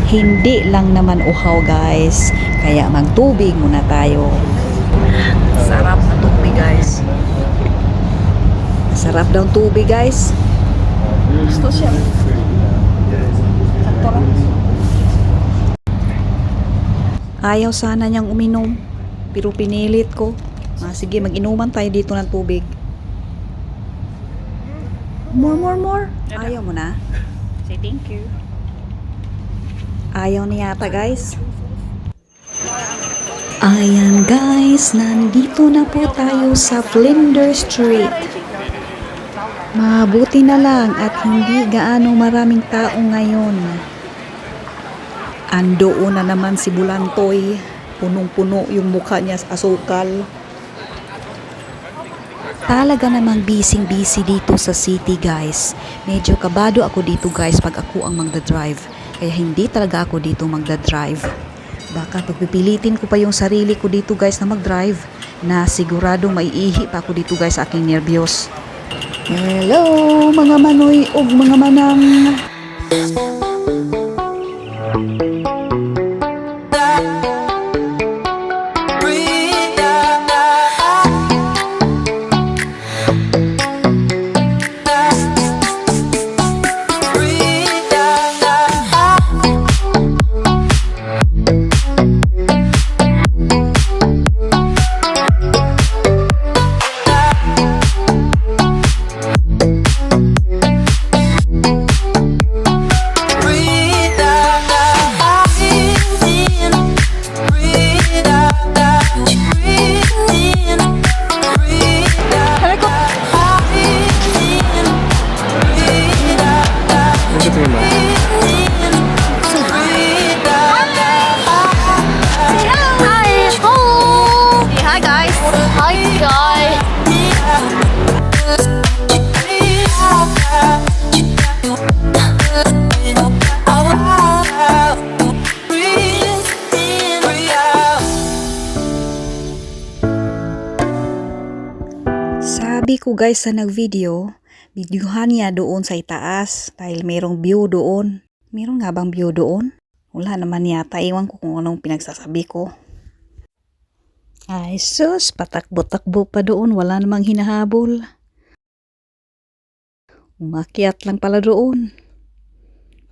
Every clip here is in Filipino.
Hindi lang naman uhaw guys, kaya magtubig muna tayo. Sarap na tubig guys. Sarap daw tubig guys. Gusto siya. Sakto lang. Ayaw sana niyang uminom, pero pinilit ko. Sige, mag-inuman tayo dito ng tubig. More. Ayaw mo na? Say thank you. Ayaw niya yata guys. Ayan guys, nandito na po tayo sa Flinders Street. Mabuti na lang at hindi gaano maraming tao ngayon. Andoon na naman si Bulantoy. Punong-puno yung mukha niya sa asukal. Talaga namang busy dito sa city guys. Medyo kabado ako dito guys pag ako ang magdadrive. Kaya hindi talaga ako dito magdadrive. Baka pagpipilitin ko pa yung sarili ko dito guys na magdrive, na sigurado maiihi pa ako dito guys sa aking nervyos. Hello mga manoy ug mga manang. Sabi ko guys sa nag-video, videohan niya doon sa itaas dahil merong view doon. Meron nga bang view doon? Wala naman yata. Iwan ko kung anong pinagsasabi ko. Ay sus, patakbo-takbo pa doon. Wala namang hinahabol. Umakyat lang pala doon.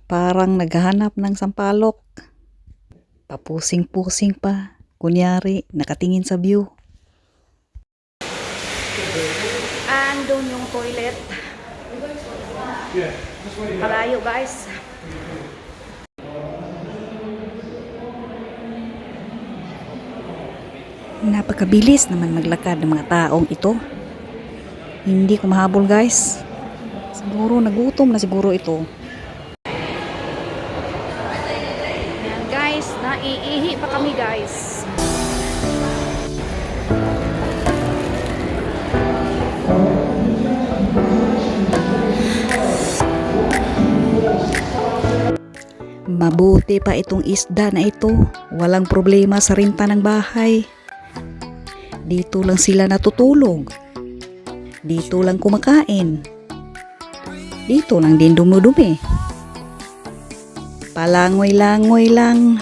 Parang naghahanap ng sampalok. Papusing-pusing pa. Kunyari, nakatingin sa view. Andun yung toilet. Palayo guys. Napakabilis naman maglakad ng mga taong ito. Hindi ko mahabol guys. Siguro nagutom na siguro ito. Ayan guys, naiihi pa kami guys. Mabuti pa itong isda na ito. Walang problema sa renta ng bahay. Dito lang sila natutulog. Dito lang kumakain. Dito lang din dumudumi. Palangoy-langoy lang.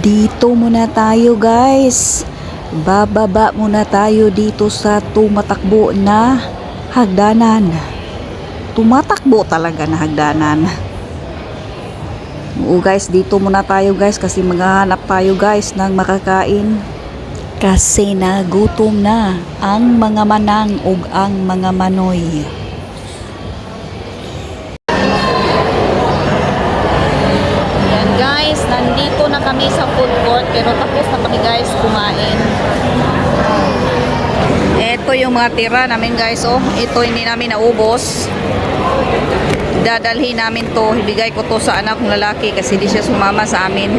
Dito muna tayo guys. Bababa muna tayo dito sa tumatakbo na hagdanan. Tumatakbo talaga na hagdanan. Oo guys, dito muna tayo guys kasi maghahanap tayo guys ng makakain. Kasi nagutom na ang mga manang ug ang mga manoy. Guys, nandito na kami sa food court pero tapos na kami guys kumain. Ito yung mga tira namin guys, oh. Ito hindi namin naubos. Dadalhin namin to, ibigay ko to sa anak kong lalaki kasi di siya sumama sa amin.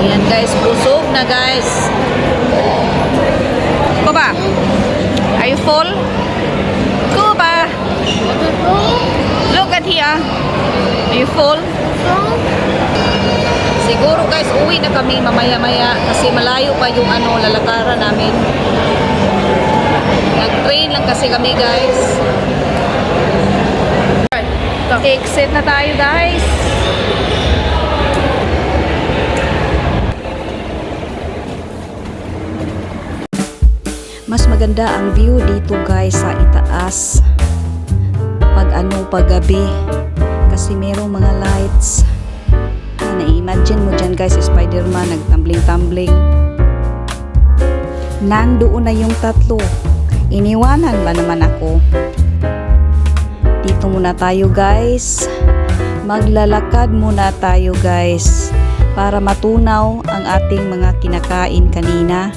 Ayan guys, busog na guys. Kuba, are you full? Kuba, Look at here. Are you full? Siguro guys, uwi na kami mamaya-maya kasi malayo pa yung lalakaran namin. Nag-train lang kasi kami guys. Exit na tayo guys. Mas maganda ang view dito guys sa itaas pag gabi kasi merong mga lights. Na-imagine mo dyan guys, Spider-Man nagtumbling-tumbling. Nandoon na yung tatlo. Iniwanan ba naman ako? Dito muna tayo guys. Maglalakad muna tayo guys para matunaw ang ating mga kinakain kanina.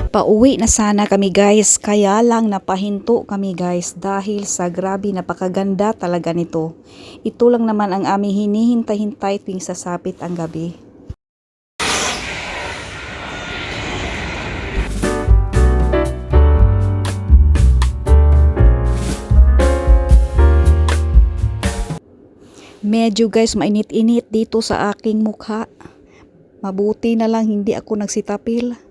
Pauwi na sana kami guys, kaya lang napahinto kami guys dahil sa grabe napakaganda talaga nito. Ito lang naman ang aming hinihintay-hintay tuwing sasapit ang gabi. Medyo guys mainit-init dito sa aking mukha. Mabuti na lang hindi ako nagsitapil.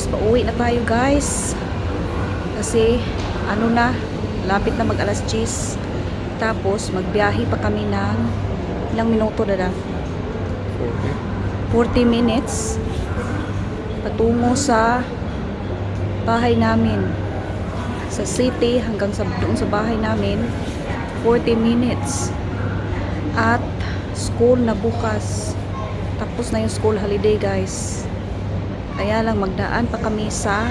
Pauwi na tayo guys kasi lapit na mag alas 10, tapos magbiyahe pa kami ng ilang minuto na 40 minutes patungo sa bahay namin sa city hanggang doon sa bahay namin 40 minutes. At school na bukas, tapos na yung school holiday guys. Kaya lang magdaan pa kami sa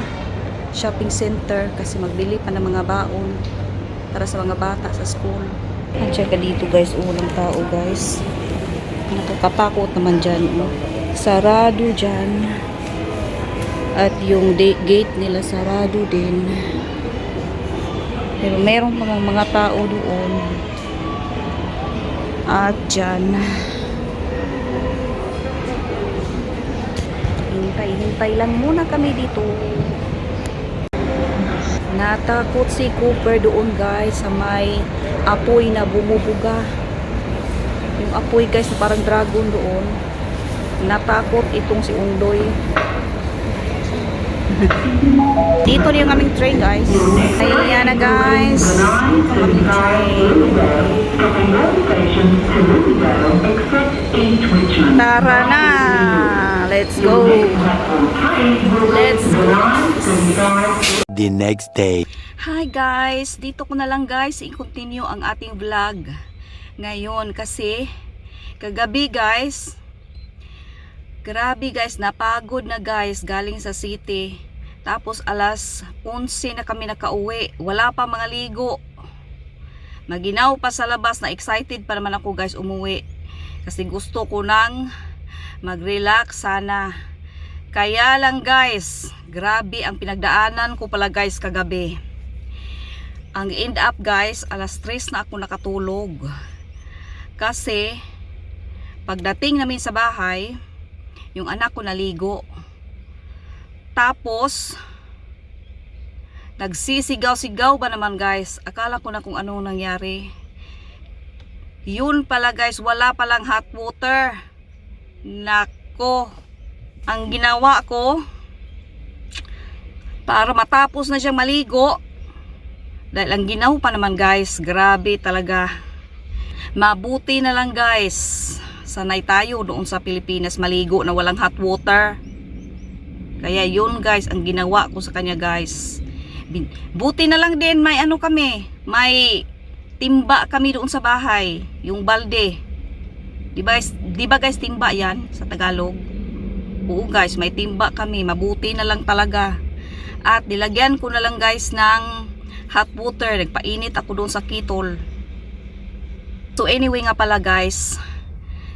shopping center kasi magbili pa ng mga baon para sa mga bata sa school. Andiyan ka dito guys, ulang tao guys. Nakakatakot naman dyan. Sarado dyan. At yung gate nila sarado din. Pero meron pa mga tao doon. At dyan. Hintay lang muna kami dito. Natakot si Cooper doon guys sa may apoy na bumubuga. Yung apoy guys na parang dragon doon. Natakot itong si Undoy. Dito na yung aming train guys. Ayan na guys. Aming train. Tara na. Let's go. Let's go. The next day. Hi guys. Dito ko na lang guys i-continue ang ating vlog ngayon kasi kagabi guys, grabe guys, napagod na guys galing sa city. Tapos alas 11 na kami nakauwi. Wala pa mga ligo. Maginaw pa sa labas, na excited pa naman ako guys umuwi. Kasi gusto ko nang mag-relax sana. Kaya lang guys, grabe ang pinagdaanan ko pala guys kagabi. Ang end up guys, alas 3 na ako nakatulog. Kasi pagdating namin sa bahay, yung anak ko naligo. Tapos nagsisigaw-sigaw ba naman guys. Akala ko na kung ano nangyari. Yun pala guys, wala palang hot water. Nako, ang ginawa ko para matapos na siyang maligo, dahil ang ginaw pa naman guys, grabe talaga. Mabuti na lang guys, sanay tayo doon sa Pilipinas maligo na walang hot water. Kaya yun guys ang ginawa ko sa kanya guys. Buti na lang din may ano kami, may timba kami doon sa bahay, yung balde. Di ba guys timba yan sa Tagalog? Oo guys, may timba kami, mabuti na lang talaga. At nilagyan ko na lang guys ng hot water, nagpainit ako doon sa kettle. So anyway nga pala guys,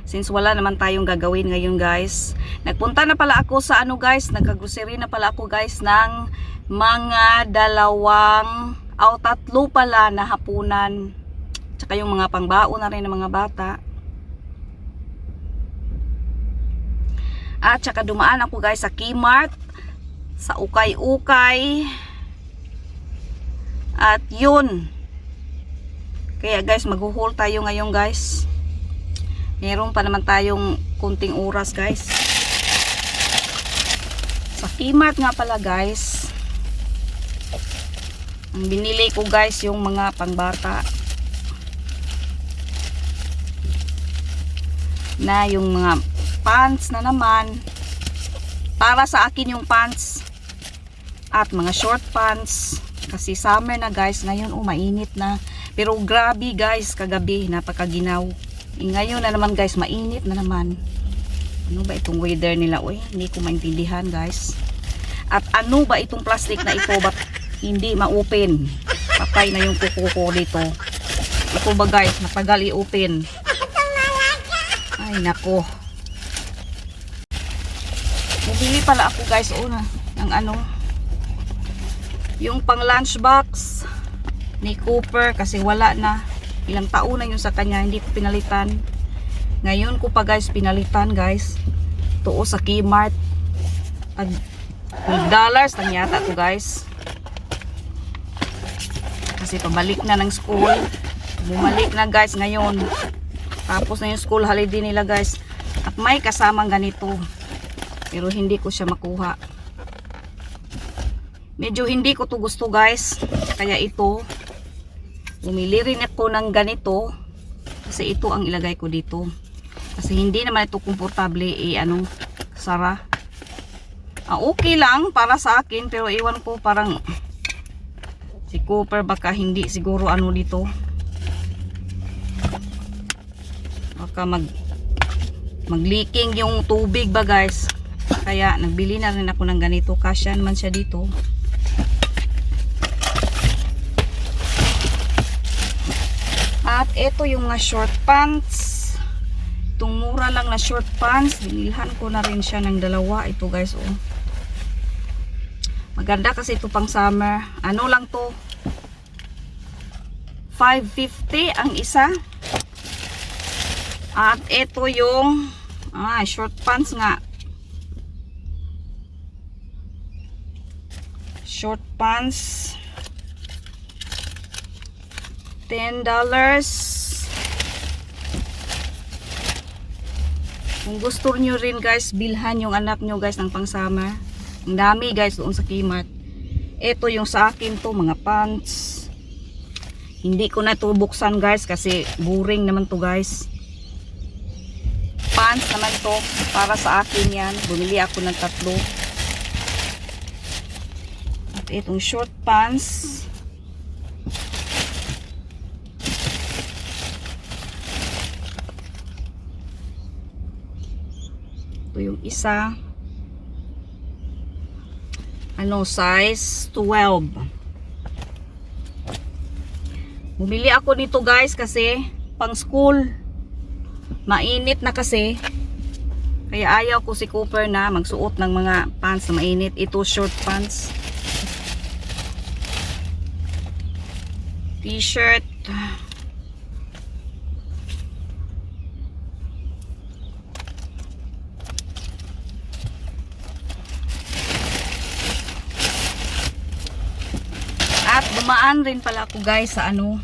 since wala naman tayong gagawin ngayon guys, nagpunta na pala ako sa ano guys, nagkagrocery na pala ako guys ng mga 3 pala na hapunan. Tsaka yung mga pangbaon na rin ng mga bata. At tsaka dumaan ako guys sa Kmart, sa ukay-ukay. At yun. Kaya guys, maghuhol tayo ngayon guys. Meron pa naman tayong kunting oras guys. Sa Kmart nga pala guys, ang binili ko guys yung mga pangbata. Na yung mga pants na naman. Para sa akin yung pants. At mga short pants. Kasi summer na guys, ngayon mainit na. Pero grabe guys, kagabi napakaginaw. Ngayon na naman guys, mainit na naman. Ano ba itong weather nila? Uy, hindi ko maintindihan guys. At ano ba itong plastic na ito? Ba't hindi ma-open? Patay na yung kuko ko dito. Ito ba guys, matagal i-open? Ay nako. Bumili pala ako guys ng ano, yung pang lunchbox ni Cooper kasi wala na. Ilang taon na yun sa kanya, hindi ko pinalitan. Ngayon ko pa guys pinalitan guys. Tuo sa Kmart. $12 lang yata to guys. Kasi pabalik na ng school. Bumalik na guys ngayon. Tapos na yung school holiday nila guys. At may kasamang ganito. Pero hindi ko siya makuha. Medyo hindi ko to gusto guys. Kaya ito, bumili rin ako ng ganito. Kasi ito ang ilagay ko dito. Kasi hindi naman ito komportable sara. Okay lang para sa akin. Pero iwan ko parang si Cooper baka hindi siguro dito. Baka mag-leaking yung tubig ba guys. Kaya nagbili na rin ako ng ganito. Kasya naman siya dito. At ito yung mga short pants. Itong mura lang na short pants. Binilhan ko na rin siya ng 2. Ito guys oh. Maganda kasi ito pang summer. Ano lang to? $5.50 ang isa. At ito yung short pants nga. Short pants $10. Kung gusto nyo rin guys, bilhan yung anak nyo guys ng pang summer. Ang dami guys doon sa Kmart. Ito yung sa akin to, mga pants. Hindi ko na ito buksan guys kasi boring naman to guys. Pants naman to, para sa akin yan. Bumili ako ng 3. At itong short pants. Ito yung isa. Size 12. Bumili ako nito guys kasi pang school. Mainit na kasi. Kaya ayaw ko si Cooper na magsuot ng mga pants na mainit. Ito short pants. T-shirt. At dumaan rin pala ako guys sa ano,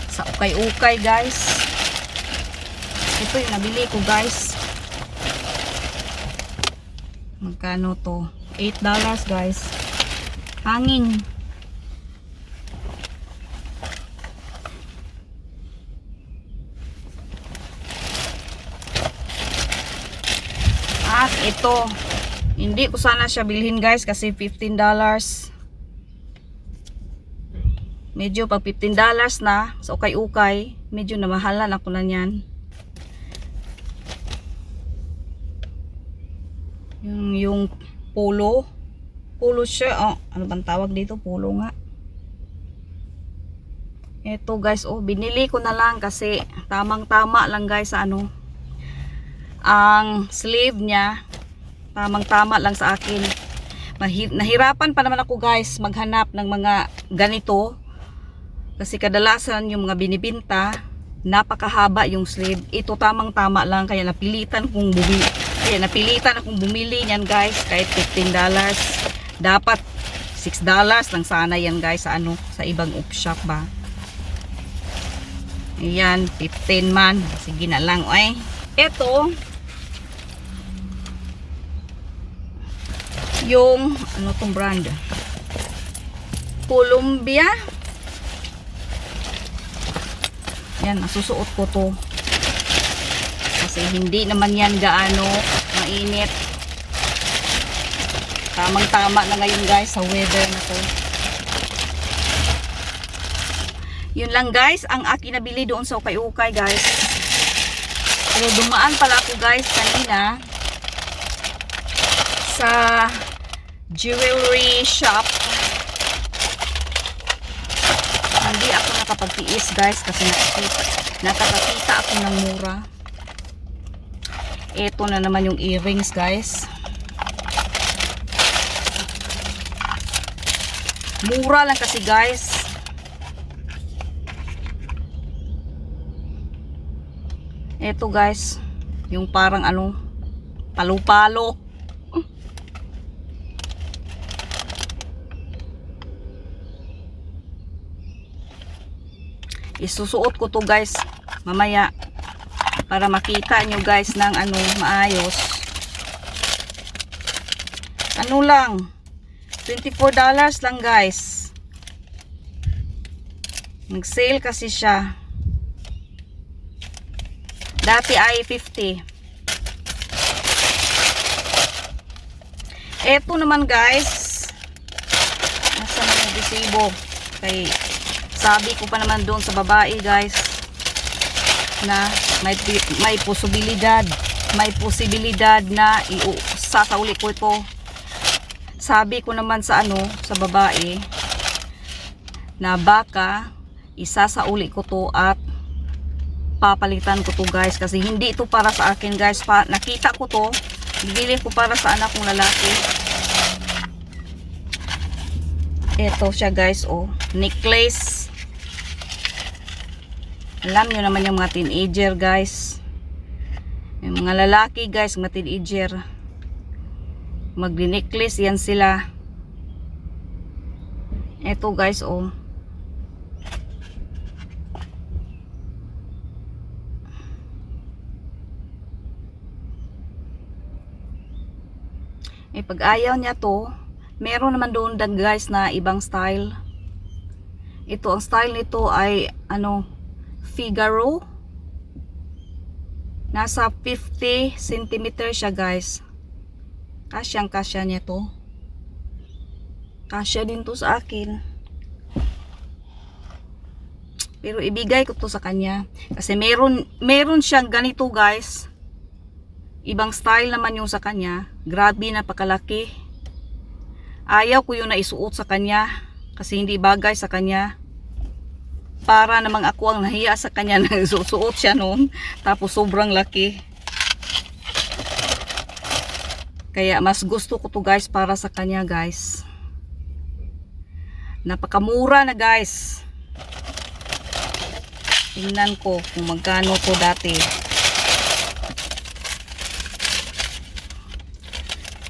sa ukay-ukay guys. Ito yung nabili ko guys. Magkano to? $8 guys. Hanging. At ito, hindi ko sana siya bilhin guys kasi $15. Medyo pag $15 na sa ukay-ukay, medyo namahalan ako na yan. Yung polo siya. Oh, ano bang tawag dito? Polo nga. Ito guys, oh, binili ko na lang kasi tamang-tama lang guys sa ano. Ang sleeve niya, tamang-tama lang sa akin. Nahirapan pa naman ako guys maghanap ng mga ganito. Kasi kadalasan yung mga binibinta, napakahaba yung sleeve. Ito tamang-tama lang kaya napilitan akong bumili niyan guys kahit $15. Dapat $6 lang sana yan guys sa ano, sa ibang op shop ba. Ayan, 15 man. Sige na lang, oy. Ito yung ano tong brand? Columbia. Yan, nasusuot ko to. Kasi hindi naman yan gaano mainit. Tamang-tama na ngayon guys sa weather na to. Yun lang guys, ang akin nabili doon sa ukay-ukay guys. Pero dumaan pala ako guys kanina sa jewelry shop. Hindi ako nakapagtiis guys kasi nakakakita ako ng mura. Ito na naman yung earrings guys. Mura lang kasi guys. Ito guys, yung parang ano, palo-palo. Isusuot ko to guys mamaya para makita nyo guys ng ano maayos. Ano lang, $24 lang guys. Nag-sale kasi siya. Dati ay $50. Eto naman guys, nasa mga resibo kay sabi ko pa naman doon sa babae guys na may posibilidad na sasauli ko ito. Sabi ko naman sa ano sa babae na baka isasauli ko to at papalitan ko to guys kasi hindi ito para sa akin guys. Nakita ko to, bibili ko para sa anak kong lalaki. Ito siya guys, oh, necklace. Alam nyo naman yung mga teenager guys, yung mga lalaki guys, mga teenager magdi-necklace yan sila. Ito guys, oh, pag ayaw niya to, meron naman doon guys na ibang style. Ito, ang style nito ay ano, Figaro. Nasa 50 cm siya guys. Kasyang-kasya niya to. Kasya din to sa akin. Pero ibigay ko to sa kanya. Kasi meron siyang ganito guys. Ibang style naman yung sa kanya. Grabe, napakalaki. Ayaw ko yung naisuot sa kanya. Kasi hindi bagay sa kanya. Para namang ako ang nahiya sa kanya na susuot siya noon. Tapos sobrang laki. Kaya mas gusto ko to guys para sa kanya guys. Napakamura na guys. Tingnan ko kung magkano to dati.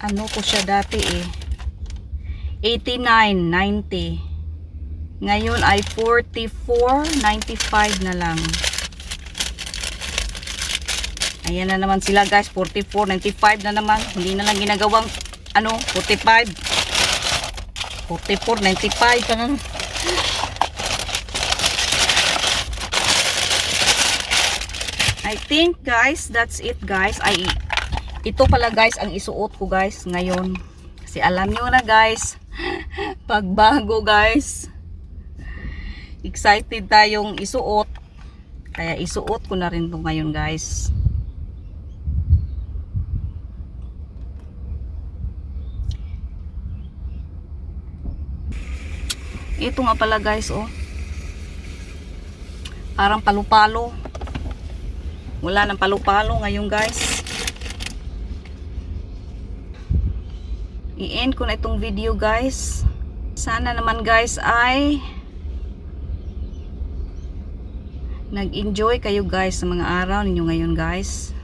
Ano ko siya dati eh. 89.90. Ngayon ay 44.95 na lang. Ayan na naman sila guys, 44.95 na naman. Hindi na lang ginagawang 45. 44.95 na. I think guys, that's it guys. Ito pala guys ang isuot ko guys ngayon. Kasi alam nyo na guys, pagbago guys. Excited tayong isuot. Kaya isuot ko na rin to ngayon guys. Ito nga pala guys oh. Parang palu-palo. Wala nang palu-palo ngayon guys. I-end ko na itong video guys. Sana naman guys ay nag-enjoy kayo guys sa mga araw ninyo ngayon guys.